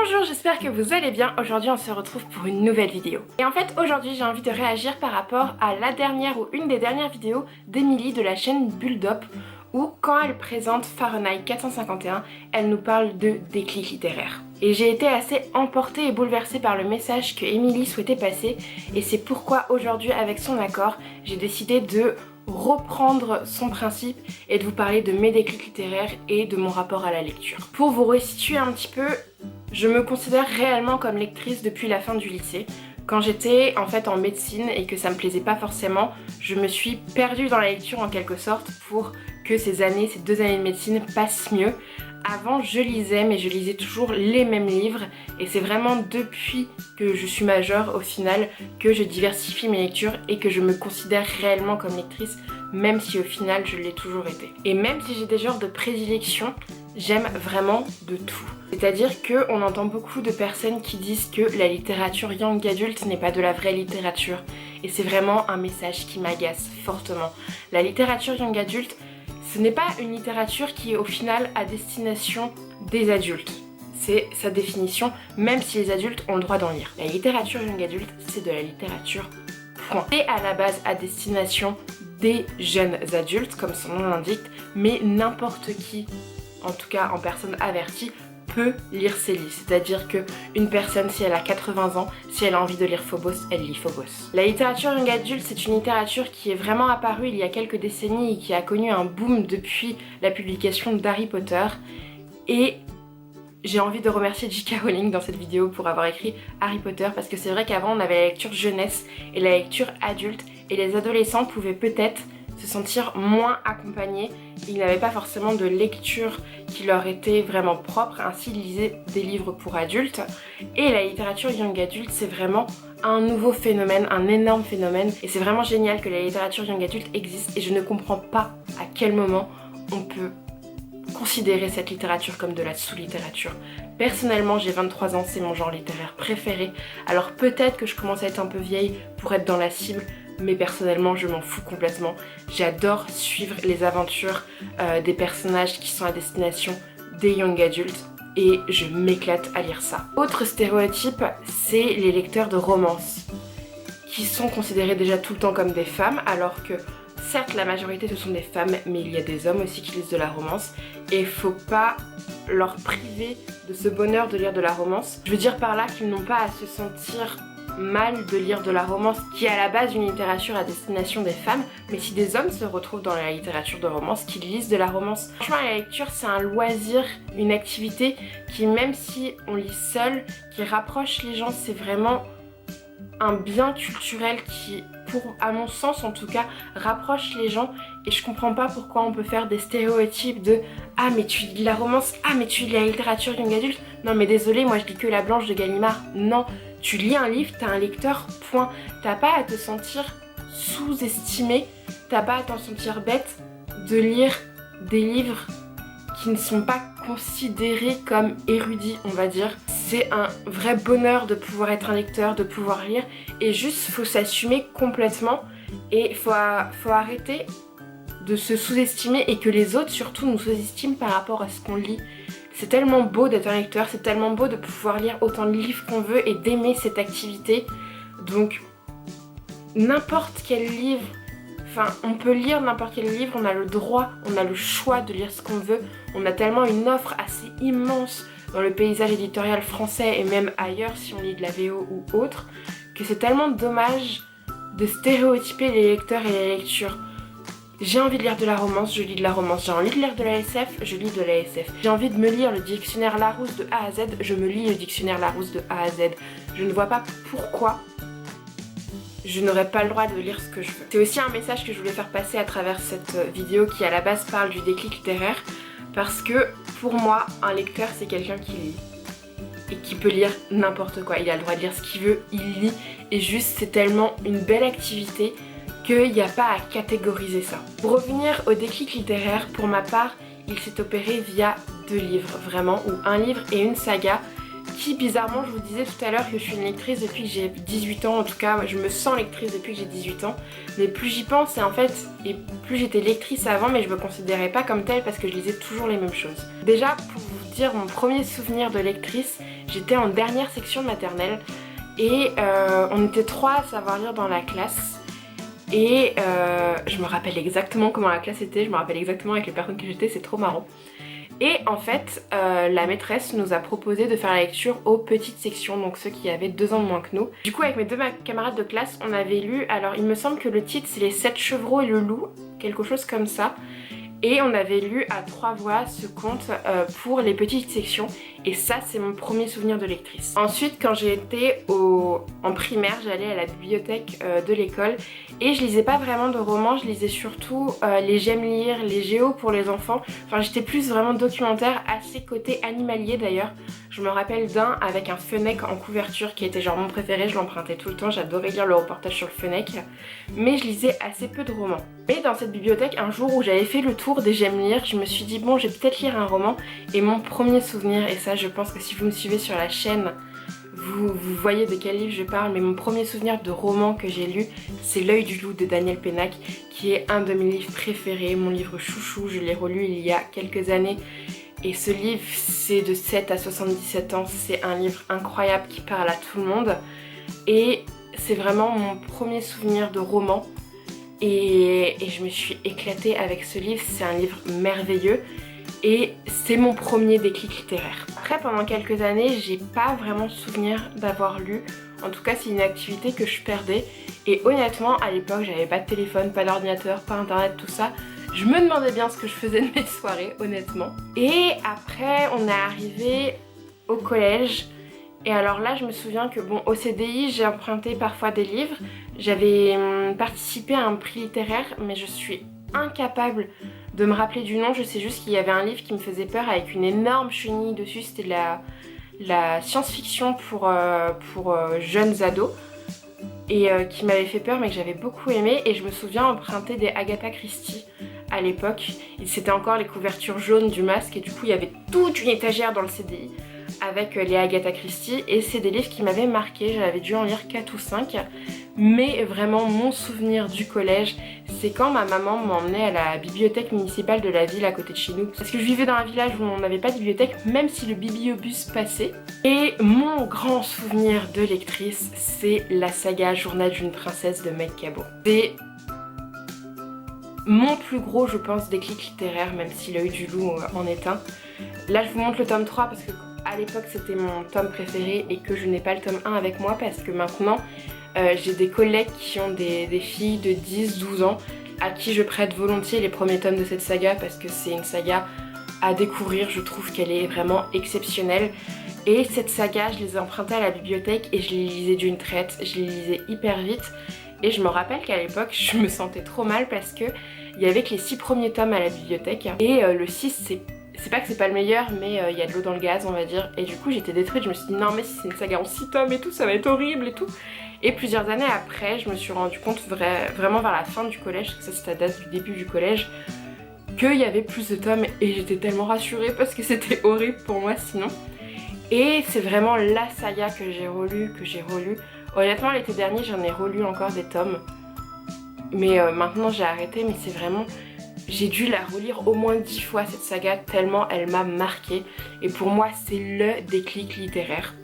Bonjour, j'espère que vous allez bien. Aujourd'hui on se retrouve pour une nouvelle vidéo. Et en fait aujourd'hui j'ai envie de réagir par rapport à la dernière ou une des dernières vidéos d'Emily de la chaîne Bulldop, où quand elle présente Fahrenheit 451, elle nous parle de déclic littéraire. Et j'ai été assez emportée et bouleversée par le message que Emily souhaitait passer, et c'est pourquoi aujourd'hui, avec son accord, j'ai décidé de reprendre son principe et de vous parler de mes déclics littéraires et de mon rapport à la lecture. Pour vous resituer un petit peu, je me considère réellement comme lectrice depuis la fin du lycée. Quand j'étais en fait en médecine et que ça me plaisait pas forcément, je me suis perdue dans la lecture en quelque sorte pour que ces 2 années de médecine passent mieux. Avant je lisais, mais je lisais toujours les mêmes livres, et c'est vraiment depuis que je suis majeure au final que je diversifie mes lectures et que je me considère réellement comme lectrice, même si au final je l'ai toujours été. Et même si j'ai des genres de prédilection, j'aime vraiment de tout. C'est-à-dire qu'on entend beaucoup de personnes qui disent que la littérature young adulte n'est pas de la vraie littérature, et c'est vraiment un message qui m'agace fortement. La littérature young adulte, ce n'est pas une littérature qui est au final à destination des adultes. C'est sa définition, même si les adultes ont le droit d'en lire. La littérature young adulte, c'est de la littérature, point. C'est à la base à destination des jeunes adultes, comme son nom l'indique, mais n'importe qui, en tout cas en personne avertie, peut lire ces livres. C'est-à-dire qu'une personne, si elle a 80 ans, si elle a envie de lire Phobos, elle lit Phobos. La littérature young adulte, c'est une littérature qui est vraiment apparue il y a quelques décennies et qui a connu un boom depuis la publication d'Harry Potter. Et j'ai envie de remercier J.K. Rowling dans cette vidéo pour avoir écrit Harry Potter, parce que c'est vrai qu'avant on avait la lecture jeunesse et la lecture adulte, et les adolescents pouvaient peut-être se sentir moins accompagnés. Ils n'avaient pas forcément de lecture qui leur était vraiment propre, ainsi ils lisaient des livres pour adultes. Et la littérature young adulte, c'est vraiment un nouveau phénomène, un énorme phénomène, et c'est vraiment génial que la littérature young adulte existe, et je ne comprends pas à quel moment on peut considérer cette littérature comme de la sous-littérature. Personnellement, j'ai 23 ans, c'est mon genre littéraire préféré, alors peut-être que je commence à être un peu vieille pour être dans la cible, mais personnellement je m'en fous complètement. J'adore suivre les aventures des personnages qui sont à destination des young adultes, et je m'éclate à lire ça. Autre stéréotype, c'est les lecteurs de romances, qui sont considérés déjà tout le temps comme des femmes, alors que certes la majorité ce sont des femmes, mais il y a des hommes aussi qui lisent de la romance, et il faut pas leur priver de ce bonheur de lire de la romance. Je veux dire par là qu'ils n'ont pas à se sentir mal de lire de la romance, qui est à la base une littérature à destination des femmes, mais si des hommes se retrouvent dans la littérature de romance, qu'ils lisent de la romance. Franchement, la lecture c'est un loisir, une activité qui, même si on lit seul, qui rapproche les gens. C'est vraiment un bien culturel qui, à mon sens en tout cas, rapproche les gens, et je comprends pas pourquoi on peut faire des stéréotypes de « Ah mais tu lis de la romance, ah mais tu lis la littérature young adulte, non mais désolé, moi je lis que La Blanche de Gallimard ». Non, tu lis un livre, t'as un lecteur, point. T'as pas à te sentir sous-estimé, t'as pas à t'en sentir bête de lire des livres qui ne sont pas considérés comme érudits, on va dire. C'est un vrai bonheur de pouvoir être un lecteur, de pouvoir lire, et juste faut s'assumer complètement, et faut arrêter de se sous-estimer, et que les autres surtout nous sous-estiment par rapport à ce qu'on lit. C'est tellement beau d'être un lecteur, c'est tellement beau de pouvoir lire autant de livres qu'on veut et d'aimer cette activité. Donc n'importe quel livre, enfin on peut lire n'importe quel livre, on a le droit, on a le choix de lire ce qu'on veut. On a tellement une offre assez immense dans le paysage éditorial français et même ailleurs si on lit de la VO ou autre, que c'est tellement dommage de stéréotyper les lecteurs et les lectures. J'ai envie de lire de la romance, je lis de la romance. J'ai envie de lire de la SF, je lis de la SF. J'ai envie de me lire le dictionnaire Larousse de A à Z, je me lis le dictionnaire Larousse de A à Z. Je ne vois pas pourquoi je n'aurais pas le droit de lire ce que je veux. C'est aussi un message que je voulais faire passer à travers cette vidéo, qui à la base parle du déclic littéraire, parce que pour moi, un lecteur c'est quelqu'un qui lit et qui peut lire n'importe quoi. Il a le droit de lire ce qu'il veut, il lit, et juste c'est tellement une belle activité qu'il n'y a pas à catégoriser ça. Pour revenir au déclic littéraire, pour ma part, il s'est opéré via 2 livres, vraiment, ou un livre et une saga, qui bizarrement, je vous disais tout à l'heure que je suis une lectrice depuis que j'ai 18 ans, en tout cas je me sens lectrice depuis que j'ai 18 ans, mais plus j'y pense, et en fait, et plus j'étais lectrice avant, mais je me considérais pas comme telle parce que je lisais toujours les mêmes choses. Déjà, pour vous dire mon premier souvenir de lectrice, J'étais en dernière section de maternelle et on était 3 à savoir lire dans la classe. Et je me rappelle exactement comment la classe était, je me rappelle exactement avec les personnes que j'étais, c'est trop marrant. Et en fait, la maîtresse nous a proposé de faire la lecture aux petites sections, donc ceux qui avaient 2 ans de moins que nous. Du coup, avec mes 2 camarades de classe, on avait lu, alors il me semble que le titre c'est Les 7 chevreaux et le loup, quelque chose comme ça. Et on avait lu à 3 voix ce conte pour les petites sections. Et ça, c'est mon premier souvenir de lectrice. Ensuite, quand j'ai été en primaire, j'allais à la bibliothèque de l'école. Et je lisais pas vraiment de romans, je lisais surtout les J'aime lire, les Géos pour les enfants. Enfin, j'étais plus vraiment documentaire, assez côté animalier d'ailleurs. Je me rappelle d'un avec un fennec en couverture qui était genre mon préféré, je l'empruntais tout le temps, j'adorais lire le reportage sur le fennec. Mais je lisais assez peu de romans. Et dans cette bibliothèque, un jour où j'avais fait le tour des J'aime lire, je me suis dit bon, je vais peut-être lire un roman. Et mon premier souvenir, et ça je pense que si vous me suivez sur la chaîne, vous voyez de quel livre je parle, mais mon premier souvenir de roman que j'ai lu, c'est L'œil du loup de Daniel Pénac, qui est un de mes livres préférés, mon livre chouchou, je l'ai relu il y a quelques années. Et ce livre, c'est de 7 à 77 ans, c'est un livre incroyable qui parle à tout le monde. Et c'est vraiment mon premier souvenir de roman. Et je me suis éclatée avec ce livre, c'est un livre merveilleux. Et c'est mon premier déclic littéraire. Après, pendant quelques années, j'ai pas vraiment souvenir d'avoir lu. En tout cas, c'est une activité que je perdais. Et honnêtement, à l'époque, j'avais pas de téléphone, pas d'ordinateur, pas internet, tout ça. Je me demandais bien ce que je faisais de mes soirées, honnêtement. Et après, on est arrivé au collège. Et alors là, je me souviens que bon, au CDI, j'ai emprunté parfois des livres. J'avais participé à un prix littéraire, mais je suis incapable de me rappeler du nom. Je sais juste qu'il y avait un livre qui me faisait peur avec une énorme chenille dessus. C'était la science-fiction pour jeunes ados. Et qui m'avait fait peur mais que j'avais beaucoup aimé. Et je me souviens emprunter des Agatha Christie à l'époque. C'était encore les couvertures jaunes du masque et du coup il y avait toute une étagère dans le CDI avec les Agatha Christie. Et c'est des livres qui m'avaient marqué, j'avais dû en lire 4 ou 5. Mais vraiment mon souvenir du collège, c'est quand ma maman m'emmenait à la bibliothèque municipale de la ville à côté de chez nous. Parce que je vivais dans un village où on n'avait pas de bibliothèque, même si le bibliobus passait. Et mon grand souvenir de lectrice, c'est la saga Journal d'une princesse de Meg Cabot. C'est mon plus gros, je pense, déclic littéraire, même si L'œil du loup en est un. Là, je vous montre le tome 3 parce que à l'époque c'était mon tome préféré et que je n'ai pas le tome 1 avec moi parce que maintenant j'ai des collègues qui ont des filles de 10-12 ans à qui je prête volontiers les premiers tomes de cette saga parce que c'est une saga à découvrir, je trouve qu'elle est vraiment exceptionnelle. Et cette saga, je les ai empruntées à la bibliothèque et je les lisais d'une traite, je les lisais hyper vite. Et je me rappelle qu'à l'époque, je me sentais trop mal parce que il y avait que les 6 premiers tomes à la bibliothèque. Et le 6, c'est pas que c'est pas le meilleur, mais il y a de l'eau dans le gaz, on va dire. Et du coup, j'étais détruite, je me suis dit non mais si c'est une saga en 6 tomes et tout, ça va être horrible et tout. Et plusieurs années après, je me suis rendu compte vraiment vers la fin du collège, parce que ça c'était la date du début du collège, qu'il y avait plus de tomes et j'étais tellement rassurée parce que c'était horrible pour moi sinon. Et c'est vraiment la saga que j'ai relue. Honnêtement, l'été dernier, j'en ai relu encore des tomes. Mais maintenant, j'ai arrêté, mais c'est vraiment... J'ai dû la relire au moins 10 fois cette saga, tellement elle m'a marquée. Et pour moi, c'est le déclic littéraire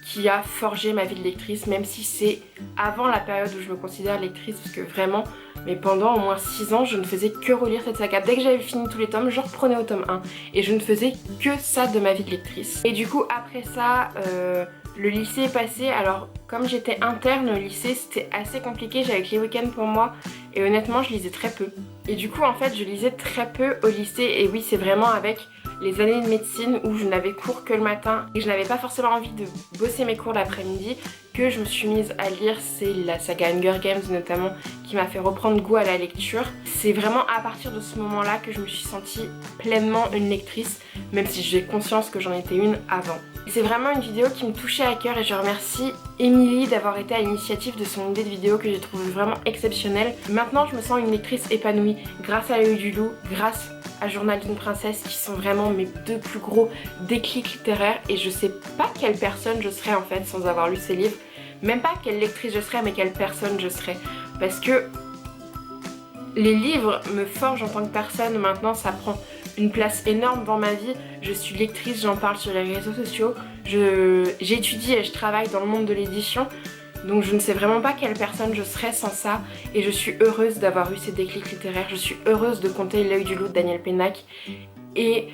qui a forgé ma vie de lectrice, même si c'est avant la période où je me considère lectrice, parce que vraiment, mais pendant au moins 6 ans, je ne faisais que relire cette saga. Dès que j'avais fini tous les tomes, je reprenais au tome 1, et je ne faisais que ça de ma vie de lectrice. Et du coup, après ça, le lycée est passé. Alors, comme j'étais interne au lycée, c'était assez compliqué, j'avais que les week-ends pour moi, et honnêtement, je lisais très peu. Et du coup, en fait, je lisais très peu au lycée, et oui, c'est vraiment avec les années de médecine où je n'avais cours que le matin et je n'avais pas forcément envie de bosser mes cours l'après-midi que je me suis mise à lire. C'est la saga Hunger Games notamment qui m'a fait reprendre goût à la lecture. C'est vraiment à partir de ce moment-là que je me suis sentie pleinement une lectrice, même si j'ai conscience que j'en étais une avant. C'est vraiment une vidéo qui me touchait à cœur et je remercie Émilie d'avoir été à l'initiative de son idée de vidéo que j'ai trouvée vraiment exceptionnelle. Maintenant, je me sens une lectrice épanouie grâce à L'œil du loup, grâce à Journal d'une princesse qui sont vraiment mes 2 plus gros déclics littéraires et je sais pas quelle personne je serais en fait sans avoir lu ces livres. Même pas quelle lectrice je serais mais quelle personne je serais. Parce que Les livres me forgent en tant que personne, maintenant ça prend une place énorme dans ma vie. Je suis lectrice, j'en parle sur les réseaux sociaux, j'étudie et je travaille dans le monde de l'édition. Donc je ne sais vraiment pas quelle personne je serais sans ça et je suis heureuse d'avoir eu ces déclics littéraires. Je suis heureuse de compter L'œil du loup de Daniel Pénac et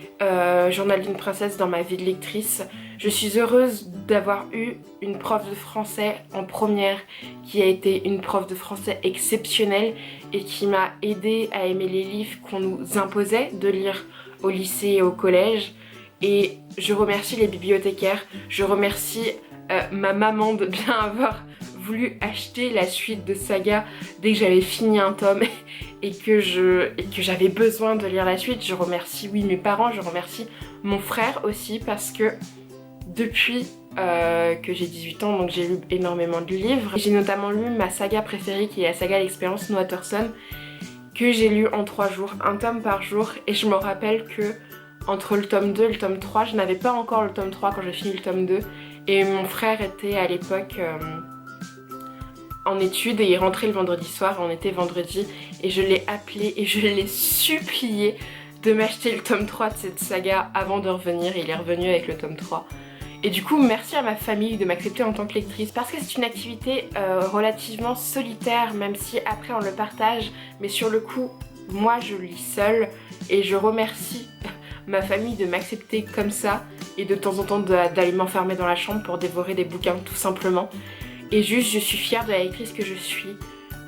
Journal d'une princesse dans ma vie de lectrice. Je suis heureuse d'avoir eu une prof de français en première qui a été une prof de français exceptionnelle et qui m'a aidée à aimer les livres qu'on nous imposait de lire au lycée et au collège. Et je remercie les bibliothécaires, je remercie ma maman de bien avoir voulu acheter la suite de Saga dès que j'avais fini un tome et que j'avais besoin de lire la suite. Je remercie oui mes parents, je remercie mon frère aussi parce que depuis que j'ai 18 ans, donc j'ai lu énormément de livres. J'ai notamment lu ma saga préférée qui est la saga L'Expérience No Watterson que j'ai lu en 3 jours, un tome par jour, et je me rappelle que entre le tome 2 et le tome 3, je n'avais pas encore le tome 3 quand j'ai fini le tome 2 et mon frère était à l'époque en études et il rentrait le vendredi soir, on était vendredi et je l'ai appelé et je l'ai supplié de m'acheter le tome 3 de cette saga avant de revenir et il est revenu avec le tome 3. Et du coup merci à ma famille de m'accepter en tant que lectrice parce que c'est une activité relativement solitaire même si après on le partage, mais sur le coup moi je lis seule et je remercie ma famille de m'accepter comme ça et de temps en temps d'aller m'enfermer dans la chambre pour dévorer des bouquins tout simplement. Et juste je suis fière de la lectrice que je suis.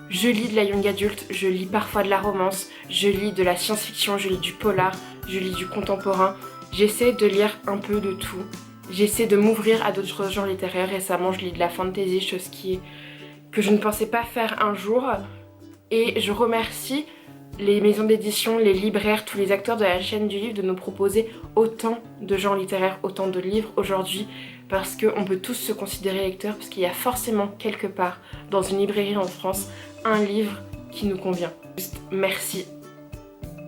Je lis de la young adulte, je lis parfois de la romance, je lis de la science-fiction, je lis du polar, je lis du contemporain. J'essaie de lire un peu de tout. J'essaie de m'ouvrir à d'autres genres littéraires. Récemment je lis de la fantasy, chose que je ne pensais pas faire un jour. Et je remercie les maisons d'édition, les libraires, tous les acteurs de la chaîne du livre de nous proposer autant de genres littéraires, autant de livres aujourd'hui parce qu'on peut tous se considérer lecteurs parce qu'il y a forcément quelque part dans une librairie en France un livre qui nous convient. Juste merci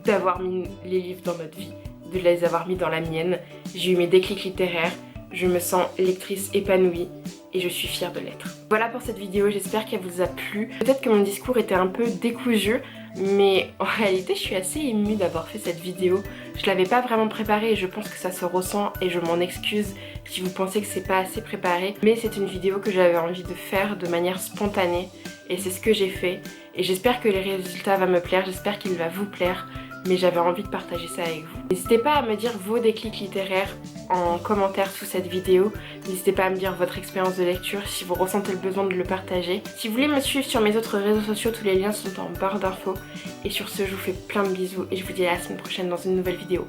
d'avoir mis les livres dans notre vie, de les avoir mis dans la mienne. J'ai eu mes déclics littéraires, je me sens lectrice épanouie et je suis fière de l'être. Voilà pour cette vidéo, j'espère qu'elle vous a plu. Peut-être que mon discours était un peu décousu, mais en réalité je suis assez émue d'avoir fait cette vidéo. Je l'avais pas vraiment préparée et je pense que ça se ressent et je m'en excuse si vous pensez que c'est pas assez préparé. Mais c'est une vidéo que j'avais envie de faire de manière spontanée et c'est ce que j'ai fait. Et j'espère que les résultats vont me plaire, j'espère qu'il va vous plaire. Mais j'avais envie de partager ça avec vous. N'hésitez pas à me dire vos déclics littéraires en commentaire sous cette vidéo. N'hésitez pas à me dire votre expérience de lecture si vous ressentez le besoin de le partager. Si vous voulez me suivre sur mes autres réseaux sociaux, tous les liens sont en barre d'infos. Et sur ce, je vous fais plein de bisous et je vous dis à la semaine prochaine dans une nouvelle vidéo.